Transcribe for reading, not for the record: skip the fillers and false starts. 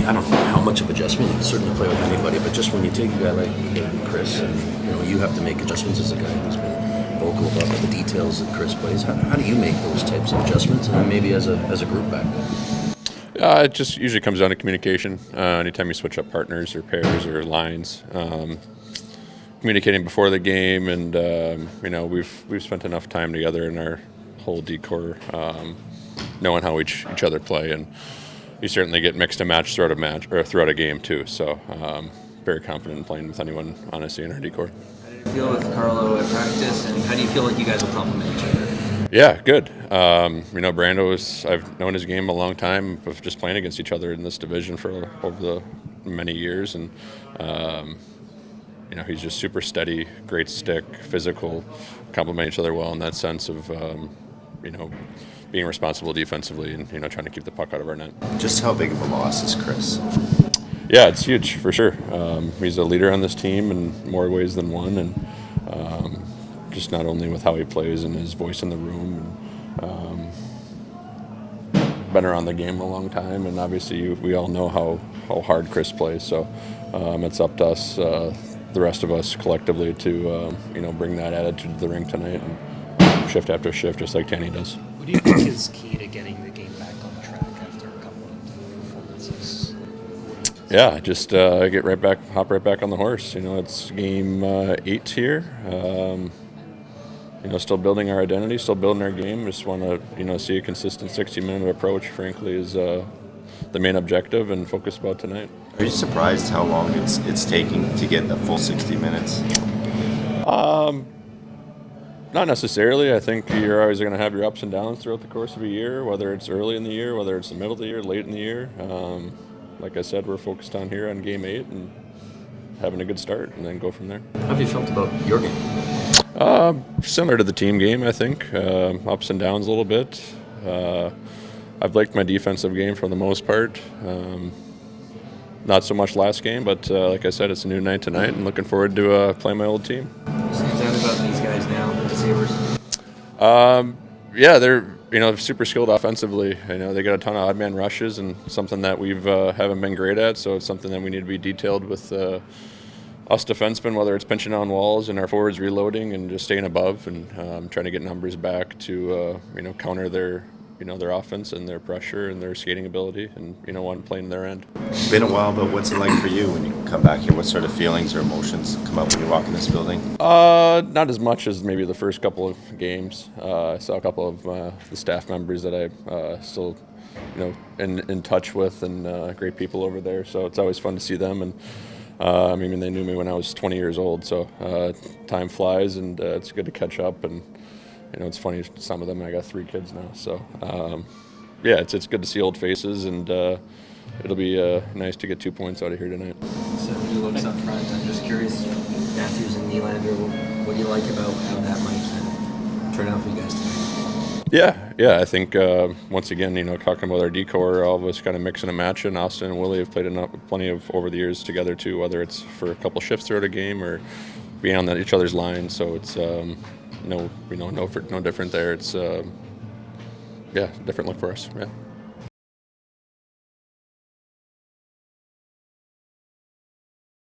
I don't know how much of adjustment. You can certainly play with anybody, but just when you take a guy like Chris, and you have to make adjustments as a guy who's been vocal about the details that Chris plays. How do you make those types of adjustments, and then maybe as a group back there? It just usually comes down to communication. Anytime you switch up partners or pairs or lines, communicating before the game, and we've spent enough time together in our whole decor, knowing how each other play, and you certainly get mixed and matched throughout a game too. So very confident in playing with anyone, honestly, in our decor. How did you feel with Carlo at practice, and how do you feel like you guys will complement each other? Yeah, good. Brando I've known his game a long time of just playing against each other in this division for over the many years, and he's just super steady, great stick, physical, complement each other well in that sense of being responsible defensively and trying to keep the puck out of our net. Just how big of a loss is Chris? Yeah, it's huge for sure. He's a leader on this team in more ways than one, and just not only with how he plays and his voice in the room, and been around the game a long time, and obviously we all know how hard Chris plays. So it's up to us, the rest of us collectively, to bring that attitude to the rink tonight and shift after shift, just like Tanny does. What do you think is key to getting the game back on track after a couple of performances? Yeah, just hop right back on the horse. It's game 8 here. Still building our identity, still building our game. Just want to see a consistent 60-minute approach, frankly, is the main objective and focus about tonight. Are you surprised how long it's taking to get the full 60 minutes? Not necessarily. I think you're always going to have your ups and downs throughout the course of a year, whether it's early in the year, whether it's the middle of the year, late in the year. Like I said, we're focused on here on game 8 and having a good start, and then go from there. How have you felt about your game? Similar to the team game, I think. Ups and downs a little bit. I've liked my defensive game for the most part. Not so much last game, but like I said, it's a new night tonight, and looking forward to playing my old team. What stands out about these guys now, the Sabres? Yeah, they're super skilled offensively. They got a ton of odd man rushes, and something that we've haven't been great at. So it's something that we need to be detailed with us defensemen, whether it's pinching on walls and our forwards reloading and just staying above and trying to get numbers back to counter their offense and their pressure and their skating ability, and one playing their end. It's been a while, but what's it like for you when you come back here? What sort of feelings or emotions come up when you walk in this building? Not as much as maybe the first couple of games. I saw a couple of the staff members that I still in touch with, and great people over there. So it's always fun to see them, and they knew me when I was 20 years old. So time flies, and it's good to catch up. And it's funny, some of them, I got 3 kids now. So it's good to see old faces, and it'll be nice to get 2 points out of here tonight. So when you look up front, I'm just curious, Matthews and Nylander, what do you like about how that might turn out for you guys tonight? Yeah. I think once again, talking about our decor, all of us kind of mixing and matching. Austin and Willie have played plenty of over the years together too, whether it's for a couple shifts throughout a game or being on each other's line. So it's no different there. It's different look for us. Yeah.